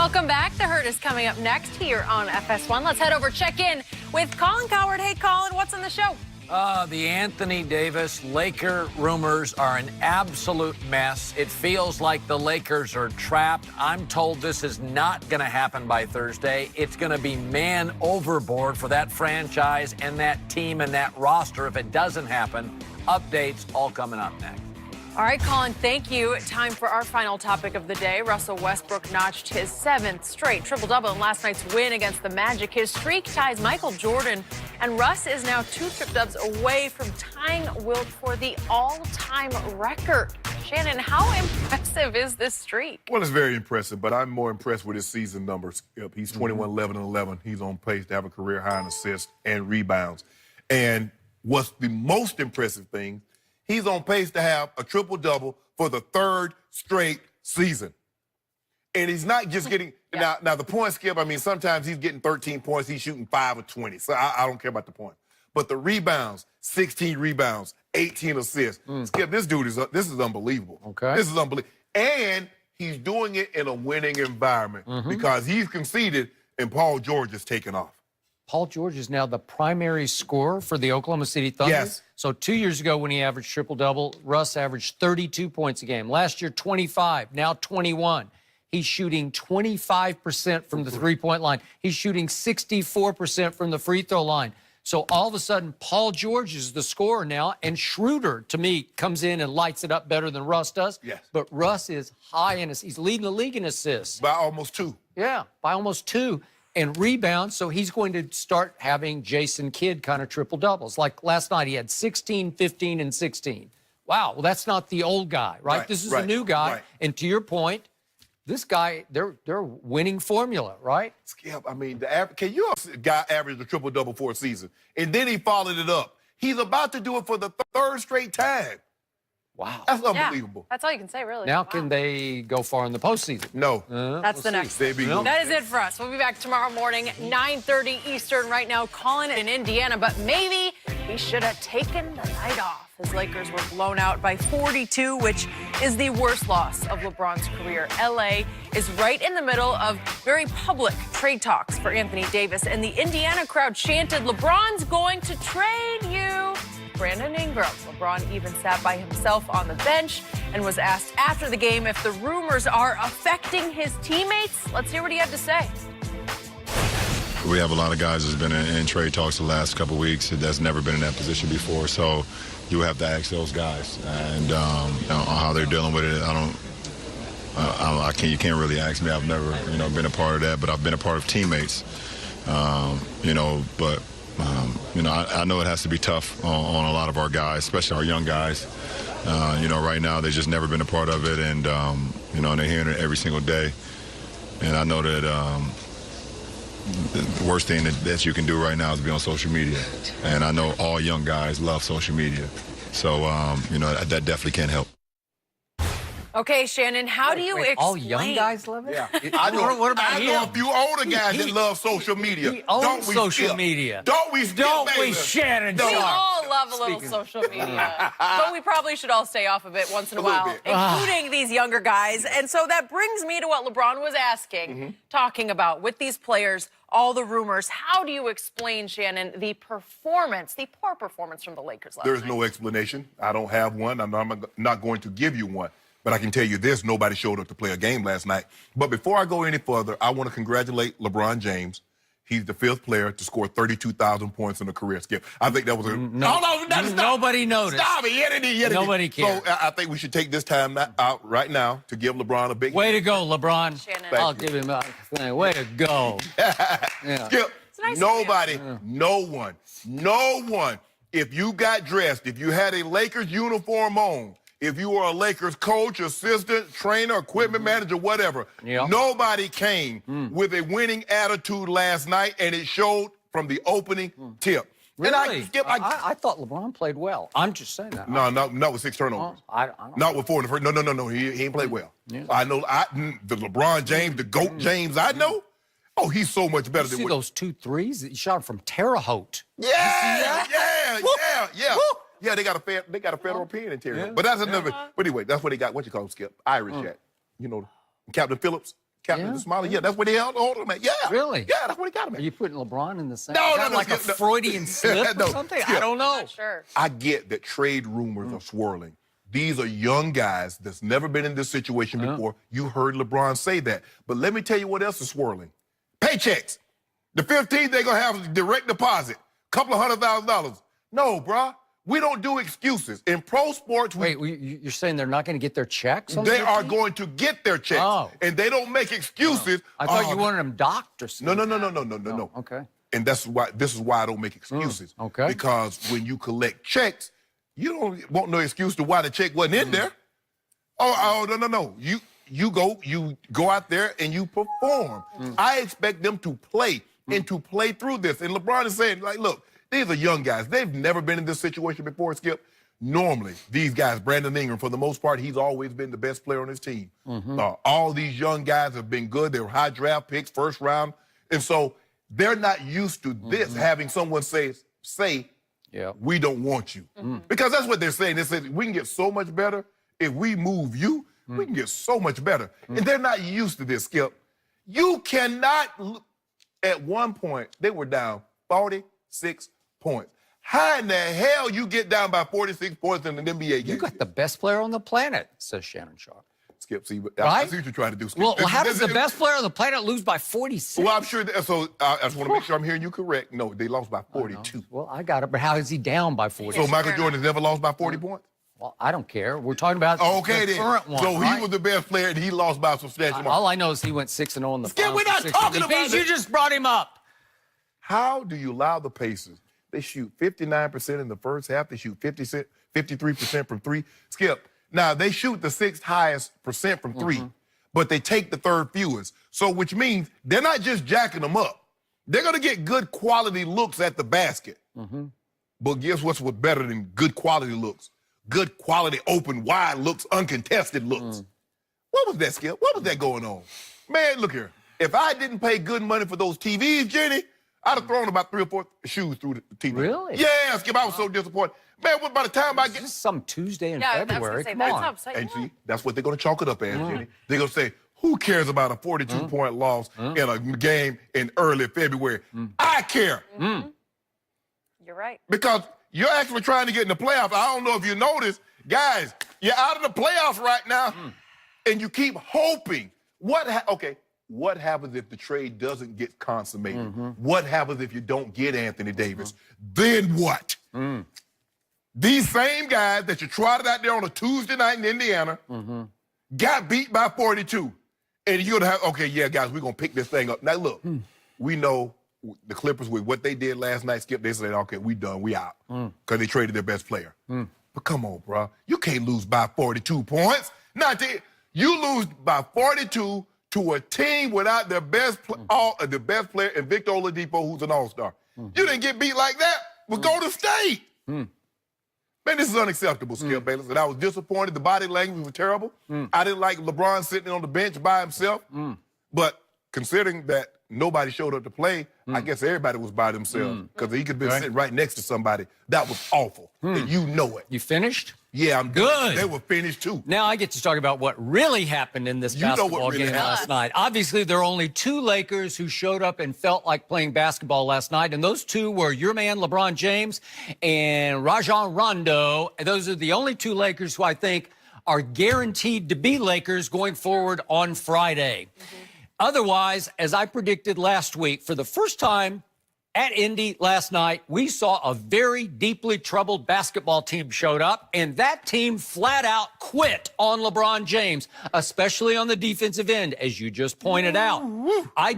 Welcome back. The Herd is coming up next here on FS1. Let's head over, check in with Colin Coward. Hey, Colin, what's on the show? The Anthony Davis Laker rumors are an absolute mess. It feels like the Lakers are trapped. I'm told this is not going to happen by Thursday. It's going to be man overboard for that franchise and that team and that roster if it doesn't happen. Updates all coming up next. All right, Colin, thank you. Time for our final topic of the day. Russell Westbrook notched his 7th straight triple-double in last night's win against the Magic. His streak ties Michael Jordan, and Russ is now 2 trip-dubs away from tying Wilt for the all-time record. Shannon, how impressive is this streak? Well, it's very impressive, but I'm more impressed with his season numbers. He's 21, 11, and 11. He's on pace to have a career high in assists and rebounds. And what's the most impressive thing, he's on pace to have a triple-double for the 3rd straight season. And he's not just getting now the point, Skip, I mean, sometimes he's getting 13 points. He's shooting 5 or 20. So I don't care about the point. But the rebounds, 16 rebounds, 18 assists. Skip, this is unbelievable. Okay. This is unbelievable. And he's doing it in a winning environment because he's conceded and Paul George is taking off. Paul George is now the primary scorer for the Oklahoma City Thunder. Yes. So 2 years ago when he averaged triple-double, Russ averaged 32 points a game. Last year, 25, now 21. He's shooting 25% from the three-point line. He's shooting 64% from the free throw line. So all of a sudden, Paul George is the scorer now, and Schroeder, to me, comes in and lights it up better than Russ does. Yes. But Russ is high in assists. He's leading the league in assists. By almost 2. Yeah, by almost 2. And rebounds, so he's going to start having Jason Kidd kind of triple-doubles. Like last night, he had 16, 15, and 16. Wow, well, that's not the old guy, right? This is a new guy. Right. And to your point, this guy, they're winning formula, right? Skip, I mean, can you guy average a triple-double for a season? And then he followed it up. He's about to do it for the 3rd straight time. Wow. That's unbelievable. That's all you can say, really. Now, Wow. can they go far in the postseason? No. That's the next thing. That is it for us. We'll be back tomorrow morning, 9:30 Eastern. Right now, Colin in Indiana, but maybe he should have taken the night off. His Lakers were blown out by 42, which is the worst loss of LeBron's career. LA is right in the middle of very public trade talks for Anthony Davis, and the Indiana crowd chanted, "LeBron's going to trade you." Brandon Ingram. LeBron even sat by himself on the bench and was asked after the game if the rumors are affecting his teammates. Let's hear what he had to say. We have a lot of guys that's been in trade talks the last couple of weeks that's never been in that position before. So you have to ask those guys and how they're dealing with it. You can't really ask me. I've never been a part of that, but I've been a part of teammates. I know it has to be tough on a lot of our guys, especially our young guys. Right now they've just never been a part of it, and they're hearing it every single day. And I know that the worst thing that you can do right now is be on social media. And I know all young guys love social media, so that definitely can't help. Okay, Shannon, how do you explain? All young guys love it? Yeah. I know a few older guys that love social media. He owns social media. Don't we, Shannon? We all love a little social media. But we probably should all stay off of it once in a while, including these younger guys. And so that brings me to what LeBron was asking, talking about with these players, all the rumors. How do you explain, Shannon, the poor performance from the Lakers last night? There's no explanation. I don't have one. I'm not going to give you one. But I can tell you this, nobody showed up to play a game last night. But before I go any further, I want to congratulate LeBron James. He's the 5th player to score 32,000 points in a career, Skip. I think that was a... Nobody noticed. Stop it. Nobody cares. So I think we should take this time out right now to give LeBron a big... Way to go, LeBron. Shannon. I'll give him a thing. Way to go. Skip, nice nobody, no one, if you got dressed, if you had a Lakers uniform on, if you were a Lakers coach, assistant, trainer, equipment manager, whatever, nobody came with a winning attitude last night, and it showed from the opening tip. Really? And I thought LeBron played well. I'm just saying that. No, not with 6 turnovers. I don't Not with 4 in the first. No. He ain't played well. Yeah. I know. The LeBron James, the GOAT James I know, oh, he's so much better than... See those 2 threes? He shot them from Terre Haute. Yeah. Yeah, they got a federal pin interior. But that's another. But anyway, that's what they got. What you call him, Skip? Irish hat. Captain Phillips, captain of the Smiley. Yeah, that's what they held him at. Yeah. Really? Yeah, that's what he got him at. Are you putting LeBron in the same? No, Is no, that no, like a Skip, no. Freudian slip No, or something? Skip. I don't know. Not sure. I get that trade rumors are swirling. These are young guys that's never been in this situation before. You heard LeBron say that. But let me tell you what else is swirling. Paychecks. The 15th, they're going to have direct deposit. Couple of $100,000. No, bruh. We don't do excuses. In pro sports, Wait, you're saying they're not going to get their checks? On they the are 15th? going to get their checks. Oh. And they don't make excuses. I thought you wanted them docked or No, something. no. Okay. And this is why I don't make excuses. Okay. Because when you collect checks, you don't want no excuse to why the check wasn't in there. Oh, no. You go out there and you perform. I expect them to play and to play through this. And LeBron is saying, like, look, these are young guys. They've never been in this situation before, Skip. Normally, these guys, Brandon Ingram, for the most part, he's always been the best player on his team. All these young guys have been good. They were high draft picks, first round. And so they're not used to this, having someone say, we don't want you. Because that's what they're saying. They said, we can get so much better if we move you. We can get so much better. And they're not used to this, Skip. You cannot, at one point, they were down 46 points. How in the hell you get down by 46 points in an NBA game? You got the best player on the planet, says Shannon Sharp. Skip, see, Right? I see what you're trying to do, Skip. Well, how does the best player on the planet lose by 46? Well, I'm sure, so I just want to make sure I'm hearing you correct. No, they lost by 42. Well, I got it, but how is he down by 40? So Michael Jordan has never lost by 40 points? Well, I don't care. We're talking about Okay, the then. current one, So right? he was the best player and he lost by a substantial margin. All I know is he went 6-0 in the Skip, finals. we're not for 60 talking about MVP. it. You just brought him up. How do you allow the Pacers? They shoot 59% in the first half. They shoot 53% from three. Skip, now they shoot the sixth highest percent from three, but they take the third fewest. So which means they're not just jacking them up. They're going to get good quality looks at the basket. But guess what's better than good quality looks? Good quality open, wide looks, uncontested looks. What was that, Skip? What was that going on? Man, look here. If I didn't pay good money for those TVs, Jenny, I'd have thrown about 3 or 4 shoes through the TV. Really? Yeah, Skip, I was so disappointed. Man, by the time I get... This is some Tuesday in Yeah, I was February. going to say, Come that's on. upsetting. And see, that's what they're going to chalk it up as, Jenny. They're going to say, who cares about a 42-point loss in a game in early February? I care. You're right. Because you're actually trying to get in the playoffs. I don't know if you noticed, guys, you're out of the playoffs right now, and you keep hoping. What happens if the trade doesn't get consummated? What happens if you don't get Anthony Davis? Then what? These same guys that you trotted out there on a Tuesday night in Indiana got beat by 42. And you're going to have, okay, yeah, guys, we're going to pick this thing up. Now, look, we know the Clippers, with what they did last night, Skip, they said, okay, we done, we out. Because they traded their best player. But come on, bro. You can't lose by 42 points. You lose by 42 to a team without their best, the best player, and Victor Oladipo, who's an all-star. You didn't get beat like that with Golden State. Man, this is unacceptable, Skip Bayless. And I was disappointed. The body language was terrible. I didn't like LeBron sitting on the bench by himself. But considering that nobody showed up to play, I guess everybody was by themselves. Because he could have been sitting right next to somebody. That was awful. And you know it. You finished? Yeah, I'm good. They were finished, too. Now I get to talk about what really happened in this basketball game last night. Obviously, there are only 2 Lakers who showed up and felt like playing basketball last night, and those 2 were your man, LeBron James, and Rajon Rondo. Those are the only 2 Lakers who I think are guaranteed to be Lakers going forward on Friday. Otherwise, as I predicted last week, for the first time at Indy last night, we saw a very deeply troubled basketball team showed up, and that team flat out quit on LeBron James, especially on the defensive end, as you just pointed out. I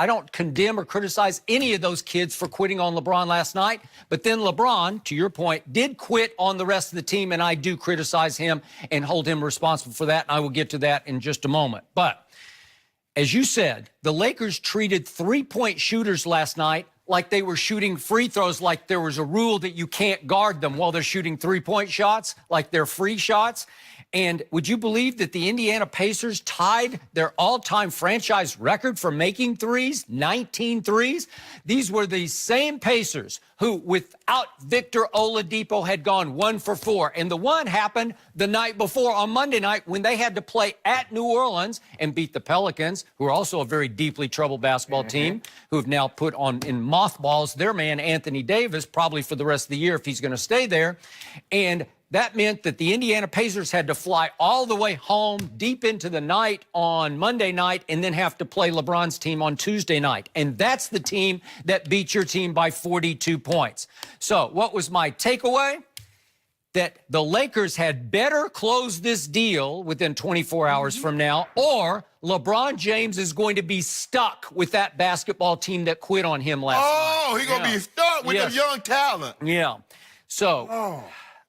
don't condemn or criticize any of those kids for quitting on LeBron last night, but then LeBron, to your point, did quit on the rest of the team, and I do criticize him and hold him responsible for that, and I will get to that in just a moment. But as you said, the Lakers treated three-point shooters last night like they were shooting free throws, like there was a rule that you can't guard them while they're shooting three-point shots, like they're free shots. And would you believe that the Indiana Pacers tied their all-time franchise record for making threes, 19 threes? These were the same Pacers who, without Victor Oladipo, had gone 1 for 4. And the one happened the night before on Monday night when they had to play at New Orleans and beat the Pelicans, who are also a very deeply troubled basketball team, who have now put on in mothballs their man, Anthony Davis, probably for the rest of the year if he's going to stay there. And that meant that the Indiana Pacers had to fly all the way home deep into the night on Monday night and then have to play LeBron's team on Tuesday night. And that's the team that beat your team by 42 points. So what was my takeaway? That the Lakers had better close this deal within 24 hours from now, or LeBron James is going to be stuck with that basketball team that quit on him last night. Oh, he's going to be stuck with the young talent. Yeah. So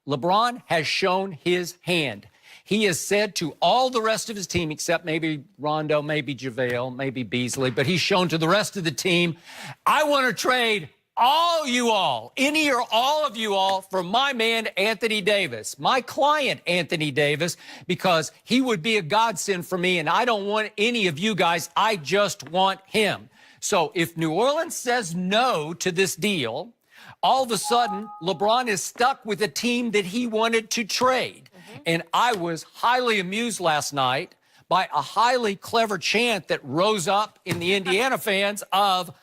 LeBron has shown his hand. He has said to all the rest of his team, except maybe Rondo, maybe JaVale, maybe Beasley, but he's shown to the rest of the team, I want to trade all you all, any or all of you all, for my man, Anthony Davis, my client, Anthony Davis, because he would be a godsend for me, and I don't want any of you guys. I just want him. So if New Orleans says no to this deal, all of a sudden, LeBron is stuck with a team that he wanted to trade. And I was highly amused last night by a highly clever chant that rose up in the Indiana fans of,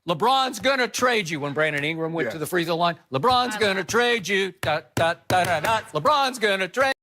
LeBron's going to trade you, when Brandon Ingram went to the free throw line. LeBron's going to trade you. LeBron's going to trade